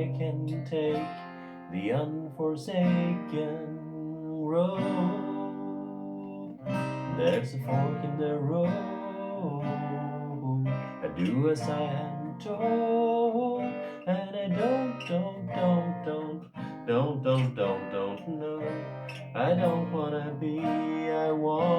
I can take the unforsaken road. There's a fork in the road. I do as I am told, and I don't know. I don't wanna be, I want